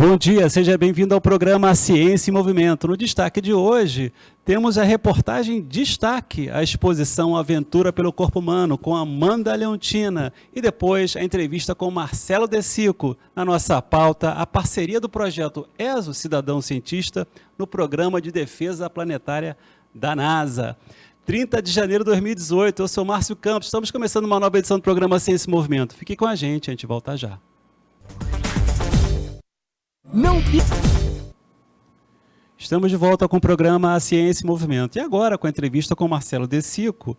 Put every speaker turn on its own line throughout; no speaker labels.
Bom dia, seja bem-vindo ao programa Ciência em Movimento. No destaque de hoje, temos a reportagem Destaque, a exposição Aventura pelo Corpo Humano, com Amanda Leontina, e depois a entrevista com Marcelo De Sico. Na nossa pauta, a parceria do projeto ESO Cidadão Cientista no Programa de Defesa Planetária da NASA. 30 de janeiro de 2018, eu sou Márcio Campos, estamos começando uma nova edição do programa Ciência em Movimento. Fique com a gente volta já. Estamos de volta com o programa Ciência em Movimento. E agora com a entrevista com Marcelo De Sico.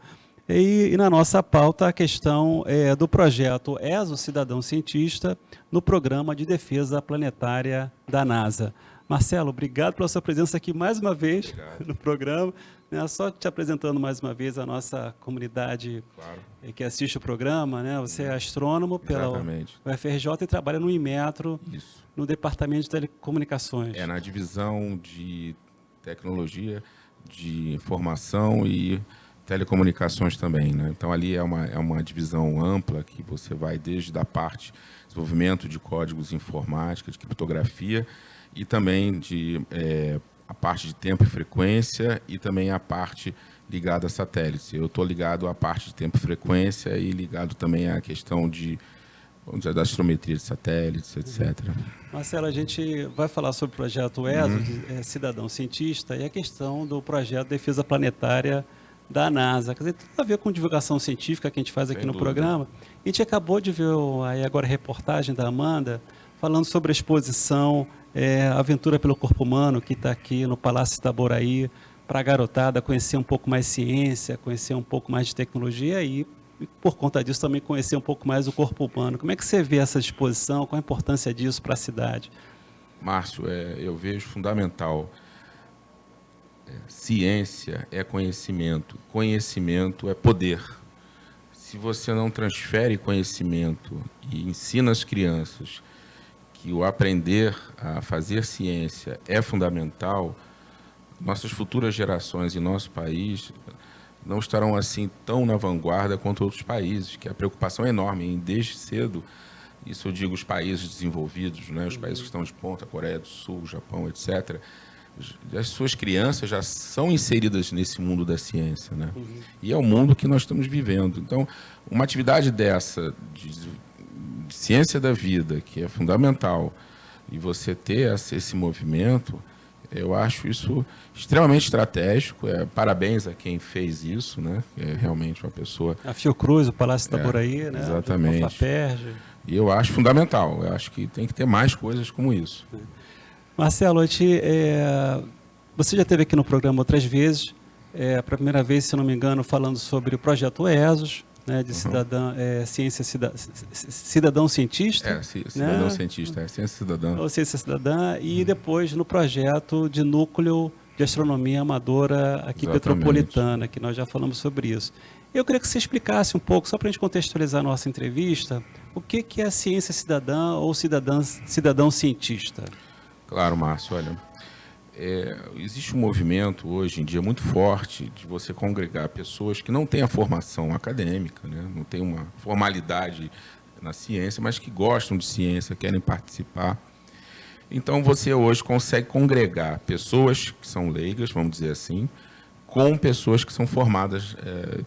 E na nossa pauta a questão do projeto ESO Cidadão Cientista no Programa de Defesa Planetária da NASA. Marcelo, obrigado pela sua presença aqui mais uma vez no programa. Só te apresentando mais uma vez a nossa comunidade que assiste o programa. Você é astrônomo pela UFRJ e trabalha no Inmetro, no Departamento de Telecomunicações.
Na divisão de tecnologia, de informação e telecomunicações também. Então, ali é uma divisão ampla que você vai desde a parte de desenvolvimento de códigos informática, de criptografia e também a parte de tempo e frequência e também a parte ligada a satélites. Eu estou ligado à parte de tempo e frequência e ligado também à questão da astrometria de satélites, etc.
Marcelo, a gente vai falar sobre o projeto ESO, Cidadão Cientista, e a questão do projeto de Defesa Planetária da NASA. Quer dizer, tem tudo a ver com divulgação científica que a gente faz aqui no programa. A gente acabou de ver agora a reportagem da Amanda falando sobre a exposição Aventura pelo Corpo Humano, que está aqui no Palácio Itaboraí, para a garotada conhecer um pouco mais ciência, conhecer um pouco mais de tecnologia e, por conta disso, também conhecer um pouco mais o corpo humano. Como é que você vê essa exposição? Qual a importância disso para a cidade?
Márcio, eu vejo fundamental. Ciência é conhecimento. Conhecimento é poder. Se você não transfere conhecimento e ensina as crianças que o aprender a fazer ciência é fundamental, nossas futuras gerações em nosso país não estarão assim tão na vanguarda quanto outros países, que a preocupação é enorme em desde cedo, isso eu digo os países desenvolvidos, os países que estão de ponta, Coreia do Sul, Japão, etc., as suas crianças já são inseridas nesse mundo da ciência, E é o mundo que nós estamos vivendo. Então, uma atividade dessa, de ciência da vida, que é fundamental, e você ter esse movimento, eu acho isso extremamente estratégico. Parabéns a quem fez isso, É realmente uma pessoa...
A Fiocruz, o Palácio Itaboraí,
Exatamente.
A FAPERJ.
E eu acho fundamental. Eu acho que tem que ter mais coisas como isso.
Marcelo, você já esteve aqui no programa outras vezes. A primeira vez, se não me engano, falando sobre o projeto ESOS, de ciência cidadão cientista.
Cidadão cientista, ciência cidadã.
Ou ciência cidadã, e depois no projeto de núcleo de astronomia amadora aqui petropolitana, que nós já falamos sobre isso. Eu queria que você explicasse um pouco, só para a gente contextualizar a nossa entrevista, o que é a ciência cidadã ou cidadão cientista?
Claro, Márcio, olha, existe um movimento hoje em dia muito forte de você congregar pessoas que não têm a formação acadêmica, não têm uma formalidade na ciência, mas que gostam de ciência, querem participar. Então, você hoje consegue congregar pessoas que são leigas, vamos dizer assim, com pessoas que são formadas,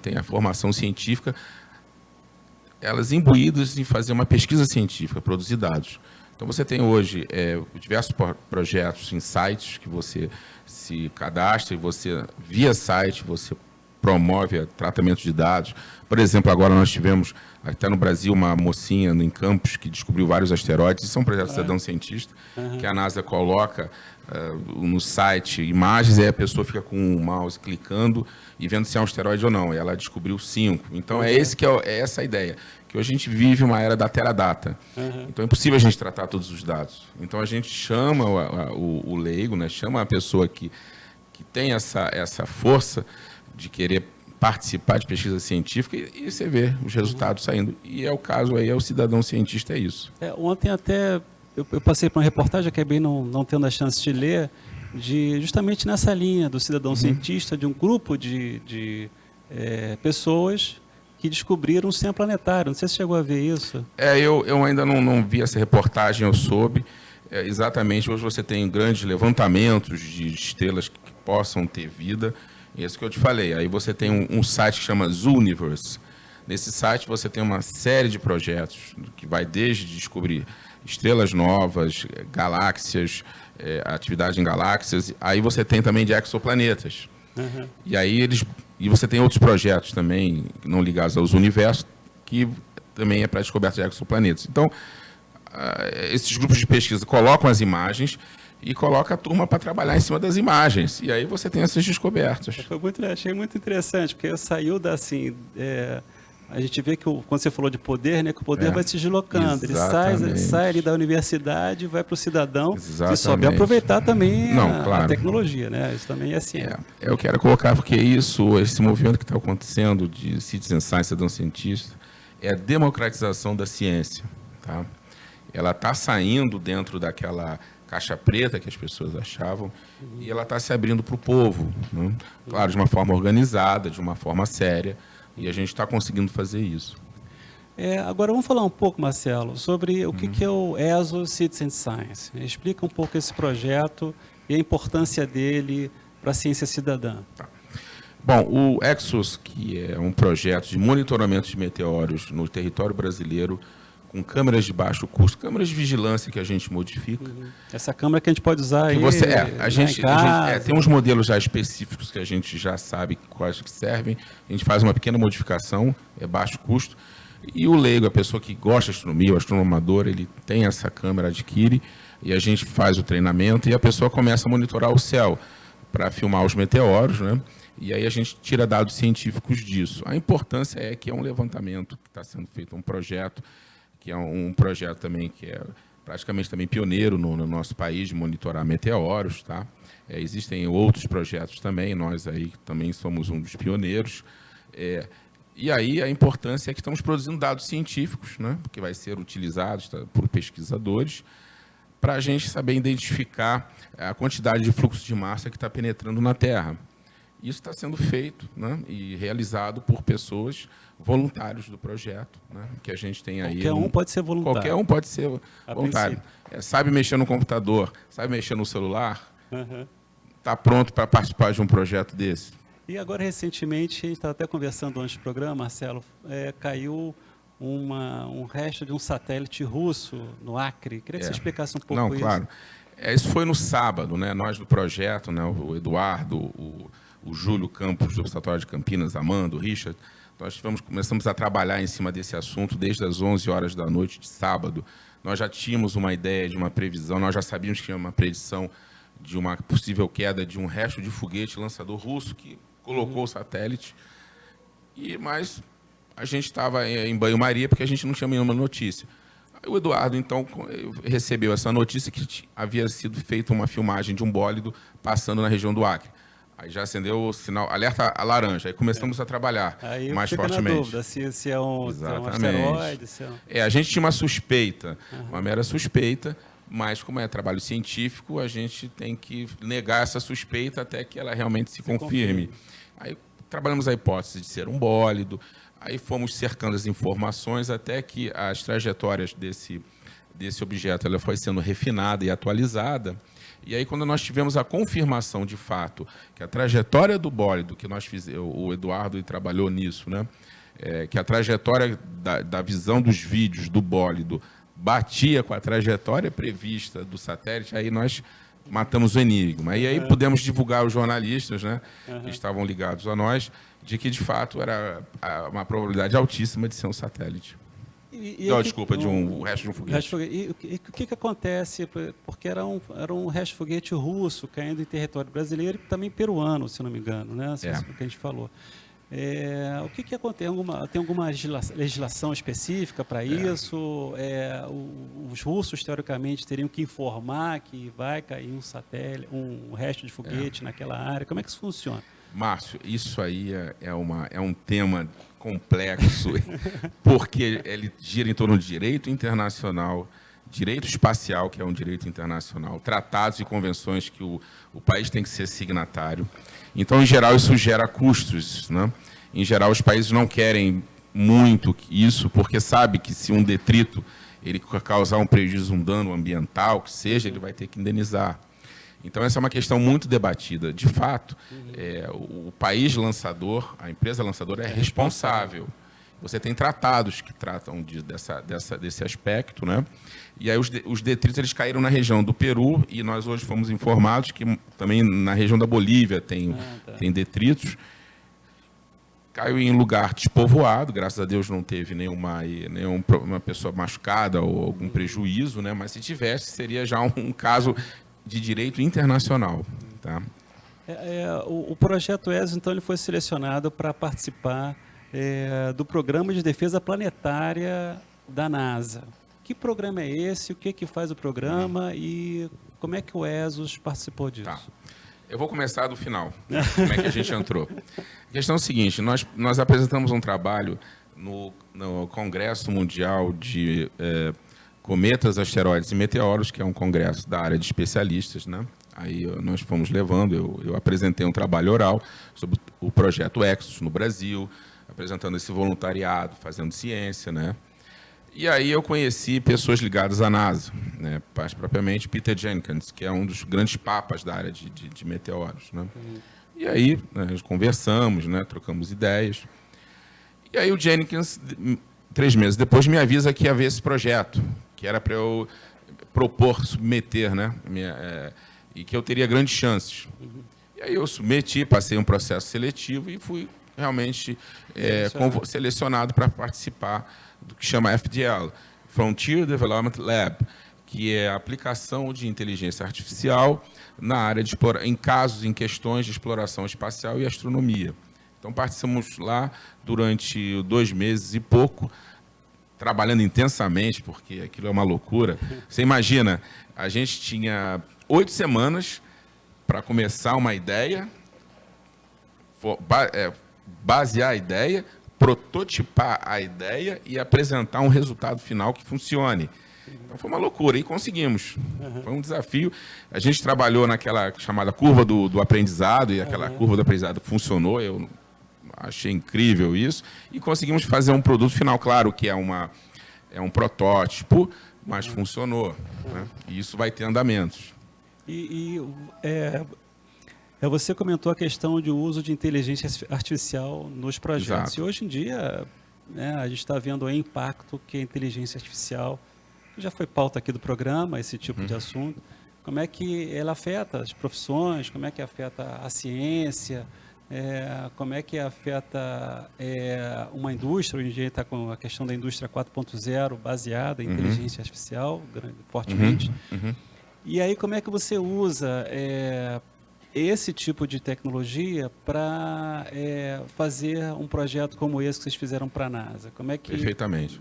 têm a formação científica, elas imbuídas em fazer uma pesquisa científica, produzir dados. Então, você tem hoje diversos projetos em sites que você se cadastra e você, via site, você promove tratamento de dados. Por exemplo, agora nós tivemos, até no Brasil, uma mocinha em Campos que descobriu vários asteroides. Isso é um projeto cidadão cientista, que a NASA coloca no site imagens, e aí a pessoa fica com o mouse clicando e vendo se é um asteroide ou não. E ela descobriu 5. Então, é essa a ideia. Que hoje a gente vive uma era da Teradata. Então, é impossível a gente tratar todos os dados. Então, a gente chama o leigo, chama a pessoa que tem essa força de querer participar de pesquisa científica e você vê os resultados saindo. E é o caso aí, o cidadão cientista, é isso.
Ontem até eu passei por uma reportagem, acabei não tendo a chance de ler, justamente nessa linha do cidadão cientista, de um grupo de pessoas que descobriram o sistema planetário. Não sei se você chegou a ver isso.
Eu ainda não vi essa reportagem, eu soube. Exatamente, hoje você tem grandes levantamentos de estrelas que possam ter vida, é isso que eu te falei. Aí você tem um site que chama Zooniverse. Nesse site você tem uma série de projetos que vai desde descobrir estrelas novas, galáxias, atividade em galáxias. Aí você tem também de exoplanetas. Uhum. E você tem outros projetos também, não ligados aos universos, que também é para a descoberta de exoplanetas. Então, esses grupos de pesquisa colocam as imagens e colocam a turma para trabalhar em cima das imagens. E aí você tem essas descobertas.
Achei muito interessante, porque saiu da, assim... a gente vê que quando você falou de poder, né, que o poder vai se deslocando. Ele sai ali da universidade, vai para o cidadão e sobe aproveitar também a tecnologia, né? Isso também é ciência.
Eu quero colocar, porque esse movimento que está acontecendo de Citizen Science, cidadão cientista, é a democratização da ciência. Tá? Ela está saindo dentro daquela caixa preta que as pessoas achavam e ela está se abrindo para o povo. Né? Claro, de uma forma organizada, de uma forma séria. E a gente está conseguindo fazer isso.
Agora, vamos falar um pouco, Marcelo, sobre o que é o ESO Citizen Science. Explica um pouco esse projeto e a importância dele para a ciência cidadã.
Tá. Bom, o EXOS, que é um projeto de monitoramento de meteoros no território brasileiro, com câmeras de baixo custo, câmeras de vigilância que a gente modifica.
Essa câmera que a gente pode usar aí
a gente tem uns modelos já específicos que a gente já sabe quais que servem. A gente faz uma pequena modificação, é baixo custo. E o leigo, a pessoa que gosta de astronomia, o astrônomo amador, ele tem essa câmera, adquire, e a gente faz o treinamento e a pessoa começa a monitorar o céu para filmar os meteoros, né? E aí a gente tira dados científicos disso. A importância é que é um levantamento que está sendo feito, um projeto, que é um projeto também que é praticamente também pioneiro no nosso país de monitorar meteoros, tá? Existem outros projetos também, nós aí também somos um dos pioneiros. E aí a importância é que estamos produzindo dados científicos, né? Que vai ser utilizados por pesquisadores para a gente saber identificar a quantidade de fluxo de massa que está penetrando na Terra. Isso está sendo feito, né, e realizado por pessoas voluntários do projeto, né, que a gente tem aí.
Qualquer um pode ser voluntário.
Qualquer um pode ser voluntário. Sabe mexer no computador, sabe mexer no celular, está pronto para participar de um projeto desse.
E agora, recentemente, a gente estava até conversando antes do programa, Marcelo, caiu um resto de um satélite russo no Acre. Queria que você explicasse um pouco isso.
Claro. Isso foi no sábado, né, nós do projeto, né, o Eduardo, o Júlio Campos, do Observatório de Campinas, Amanda, o Richard, nós começamos a trabalhar em cima desse assunto desde as 11 horas da noite de sábado. Nós já tínhamos uma ideia de uma previsão, nós já sabíamos que tinha uma predição de uma possível queda de um resto de foguete lançador russo que colocou o satélite, mas a gente estava em banho-maria porque a gente não tinha nenhuma notícia. O Eduardo, então, recebeu essa notícia que havia sido feita uma filmagem de um bólido passando na região do Acre. Aí já acendeu o sinal, alerta a laranja. Aí começamos a trabalhar mais fortemente.
Na dúvida se é um asteroide.
A gente tinha uma suspeita, uma mera suspeita, mas como é trabalho científico, a gente tem que negar essa suspeita até que ela realmente se confirme. Aí trabalhamos a hipótese de ser um bólido, aí fomos cercando as informações até que as trajetórias desse objeto ela foi sendo refinada e atualizada. E aí, quando nós tivemos a confirmação, de fato, que a trajetória do bólido, que nós fizemos, o Eduardo trabalhou nisso, né? Que a trajetória da visão dos vídeos do bólido batia com a trajetória prevista do satélite, aí nós matamos o enigma. E aí pudemos divulgar aos jornalistas, né, que estavam ligados a nós, de que, de fato, era uma probabilidade altíssima de ser um satélite. Desculpa, de o resto de um foguete.
E o que acontece? Porque era um resto de foguete russo caindo em território brasileiro e também peruano, se não me engano, né? O que a gente falou. O que acontece? Tem alguma legislação específica para isso? Os russos, teoricamente, teriam que informar que vai cair um satélite, um resto de foguete naquela área. Como é que isso funciona?
Márcio, isso aí é um tema complexo, porque ele gira em torno de direito internacional, direito espacial, que é um direito internacional, tratados e convenções que o país tem que ser signatário. Então, em geral, isso gera custos, né? Em geral, os países não querem muito isso, porque sabe que se um detrito ele causar um prejuízo, um dano ambiental, que seja, ele vai ter que indenizar. Então, essa é uma questão muito debatida. De fato, o país lançador, a empresa lançadora é responsável. Você tem tratados que tratam desse aspecto, né? E aí os detritos eles caíram na região do Peru e nós hoje fomos informados que também na região da Bolívia tem detritos. Caiu em lugar despovoado, graças a Deus não teve nenhuma pessoa machucada ou algum prejuízo, né? Mas se tivesse, seria já um caso de direito internacional. Tá?
O projeto ESO, então, ele foi selecionado para participar do Programa de Defesa Planetária da NASA. Que programa é esse? O que faz o programa e como é que o ESOS participou disso?
Tá. Eu vou começar do final, como é que a gente entrou. A questão é o seguinte, nós apresentamos um trabalho no Congresso Mundial de Cometas, Asteroides e Meteoros, que é um congresso da área de especialistas, né? Aí nós fomos levando, eu apresentei um trabalho oral sobre o projeto Exos no Brasil, apresentando esse voluntariado, fazendo ciência, né? E aí eu conheci pessoas ligadas à NASA, né? Mais propriamente Peter Jenkins, que é um dos grandes papas da área de meteoros, né? E aí nós conversamos, né? Trocamos ideias. E aí o Jenkins, 3 meses depois, me avisa que ia haver esse projeto, que era para eu propor, submeter, né? E que eu teria grandes chances. E aí eu submeti, passei um processo seletivo e fui realmente selecionado para participar do que chama FDL, Frontier Development Lab, que é a aplicação de inteligência artificial na área de em questões de exploração espacial e astronomia. Então participamos lá durante 2 meses e pouco, trabalhando intensamente, porque aquilo é uma loucura. Você imagina, a gente tinha 8 semanas para começar uma ideia, basear a ideia, prototipar a ideia e apresentar um resultado final que funcione. Então foi uma loucura e conseguimos. Foi um desafio. A gente trabalhou naquela chamada curva do aprendizado e aquela curva do aprendizado funcionou. Eu achei incrível isso e conseguimos fazer um produto final, claro que é um protótipo, mas funcionou. Né? E isso vai ter andamentos.
Você comentou a questão de uso de inteligência artificial nos projetos.
Exato.
E hoje em dia, né, a gente está vendo o impacto que a inteligência artificial, já foi pauta aqui do programa, esse tipo de assunto, como é que ela afeta as profissões, como é que afeta a ciência, como é que afeta uma indústria. Hoje em dia está com a questão da indústria 4.0 baseada em inteligência artificial, fortemente. E aí como é que você usa esse tipo de tecnologia para fazer um projeto como esse que vocês fizeram para a NASA? Como é que...
Perfeitamente.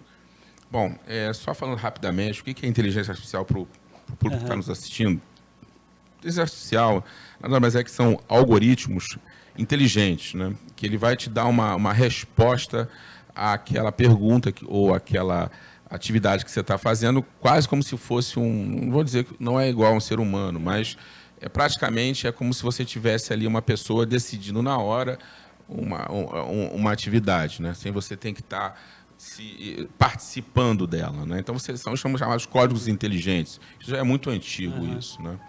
Bom, só falando rapidamente, o que é inteligência artificial para o público que está nos assistindo? Inteligência artificial nada mais é que são algoritmos inteligentes, né? Que ele vai te dar uma resposta àquela pergunta ou àquela atividade que você está fazendo, quase como se fosse não vou dizer que não é igual a um ser humano, mas praticamente é como se você tivesse ali uma pessoa decidindo na hora uma atividade, né? Sem você ter que estar participando dela, né? Então, são chamados códigos inteligentes. Isso já é muito antigo, isso, né?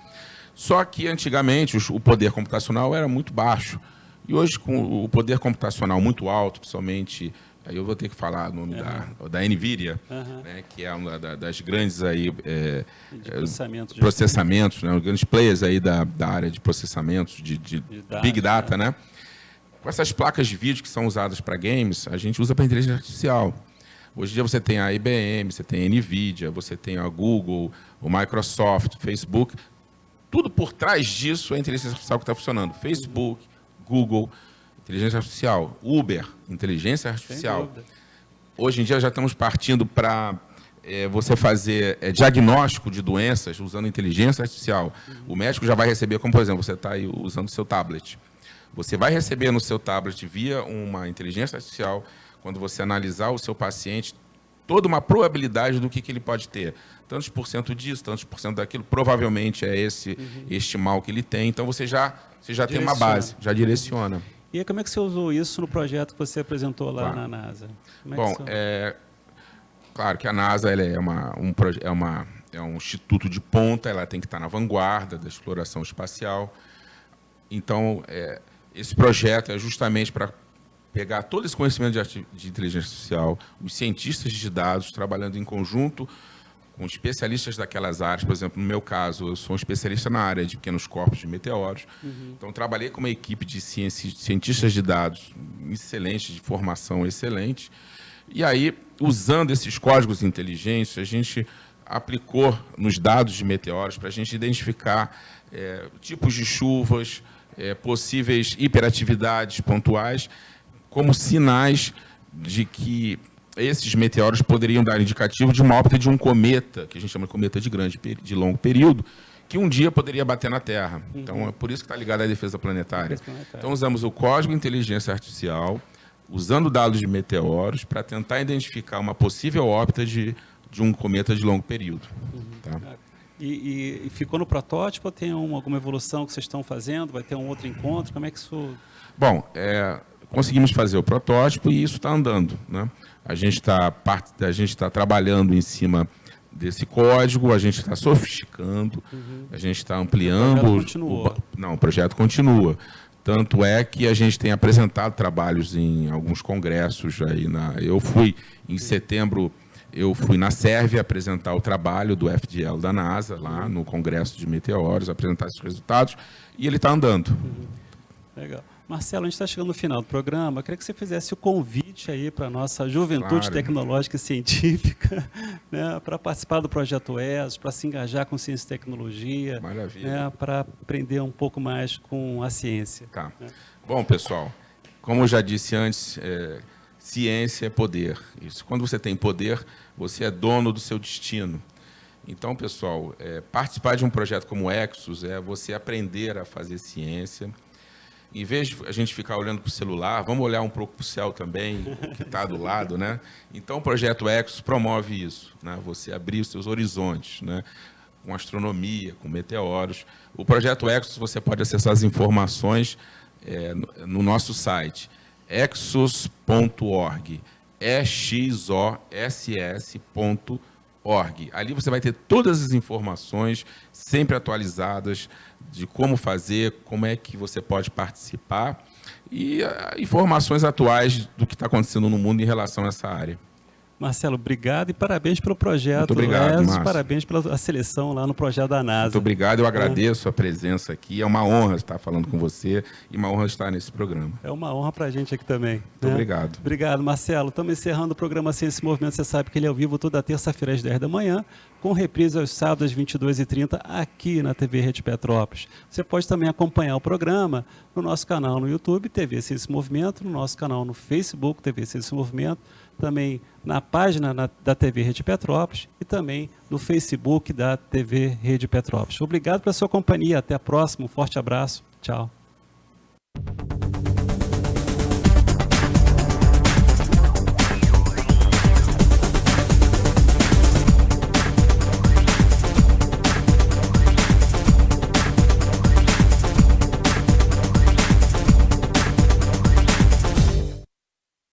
Só que, antigamente, o poder computacional era muito baixo. E hoje, com o poder computacional muito alto, principalmente... Aí eu vou ter que falar o nome da NVIDIA, né, que é uma das grandes aí, processamentos, né, os grandes players aí da área de processamentos de Big Data, né? Com essas placas de vídeo que são usadas para games, a gente usa para inteligência artificial. Hoje em dia você tem a IBM, você tem a NVIDIA, você tem a Google, o Microsoft, o Facebook. Tudo por trás disso é a inteligência artificial que está funcionando. Facebook, Google... Inteligência artificial, Uber, inteligência artificial. Hoje em dia já estamos partindo para você fazer diagnóstico de doenças usando inteligência artificial. O médico já vai receber, como por exemplo, você está aí usando o seu tablet. Você vai receber no seu tablet via uma inteligência artificial, quando você analisar o seu paciente, toda uma probabilidade do que ele pode ter. Tantos por cento disso, tantos por cento daquilo, provavelmente é este mal que ele tem. Então você já tem uma base, já direciona.
E aí, como é que você usou isso no projeto que você apresentou lá na NASA?
Bom, Claro que a NASA ela é um instituto de ponta, ela tem que estar na vanguarda da exploração espacial. Então, esse projeto é justamente para pegar todo esse conhecimento de inteligência artificial, os cientistas de dados trabalhando em conjunto com especialistas daquelas áreas. Por exemplo, no meu caso, eu sou um especialista na área de pequenos corpos de meteoros. Então, trabalhei com uma equipe de cientistas de dados excelente, de formação excelente. E aí, usando esses códigos inteligentes, a gente aplicou nos dados de meteoros para a gente identificar tipos de chuvas, possíveis hiperatividades pontuais, como sinais de que esses meteoros poderiam dar indicativo de uma órbita de um cometa, que a gente chama de cometa de longo período, que um dia poderia bater na Terra. Então, é por isso que está ligado à defesa planetária. Então, usamos o código de inteligência artificial, usando dados de meteoros, para tentar identificar uma possível órbita de um cometa de longo período. Tá?
E ficou no protótipo ou tem alguma evolução que vocês estão fazendo? Vai ter um outro encontro? Como é que isso...
Bom, conseguimos fazer o protótipo e isso está andando, né? A gente está trabalhando em cima desse código, a gente está sofisticando, a gente está ampliando...
O projeto continua.
O projeto continua. Tanto é que a gente tem apresentado trabalhos em alguns congressos. Eu fui, em setembro, na Sérvia apresentar o trabalho do FDL da NASA, lá no Congresso de Meteoros, apresentar esses resultados, e ele está andando.
Legal. Marcelo, a gente está chegando no final do programa. Eu queria que você fizesse o convite aí para a nossa juventude tecnológica e científica, né, para participar do projeto ESO, para se engajar com ciência e tecnologia, né, para aprender um pouco mais com a ciência.
Tá. Bom, pessoal, como eu já disse antes, ciência é poder. Isso. Quando você tem poder, você é dono do seu destino. Então, pessoal, participar de um projeto como o Exos é você aprender a fazer ciência. Em vez de a gente ficar olhando para o celular, vamos olhar um pouco para o céu também, que está do lado, né? Então, o projeto Exos promove isso, né? Você abrir os seus horizontes, né? Com astronomia, com meteoros. O projeto Exos, você pode acessar as informações no nosso site, exos.org, exoss.org. Ali você vai ter todas as informações sempre atualizadas de como fazer, como é que você pode participar e informações atuais do que está acontecendo no mundo em relação a essa área.
Marcelo, obrigado e parabéns pelo projeto.
Muito obrigado, Márcio.
Parabéns pela seleção lá no projeto da NASA.
Muito obrigado, eu agradeço a presença aqui. É uma honra estar falando com você e uma honra estar nesse programa.
É uma honra para a gente aqui também.
Muito obrigado.
Obrigado, Marcelo. Estamos encerrando o programa Ciência e Movimento. Você sabe que ele é ao vivo toda terça-feira às 10 da manhã, com reprise aos sábados às 22h30 aqui na TV Rede Petrópolis. Você pode também acompanhar o programa no nosso canal no YouTube, TV Ciência e Movimento, no nosso canal no Facebook, TV Ciência e Movimento, também na página da TV Rede Petrópolis e também no Facebook da TV Rede Petrópolis. Obrigado pela sua companhia. Até a próxima. Um forte abraço. Tchau.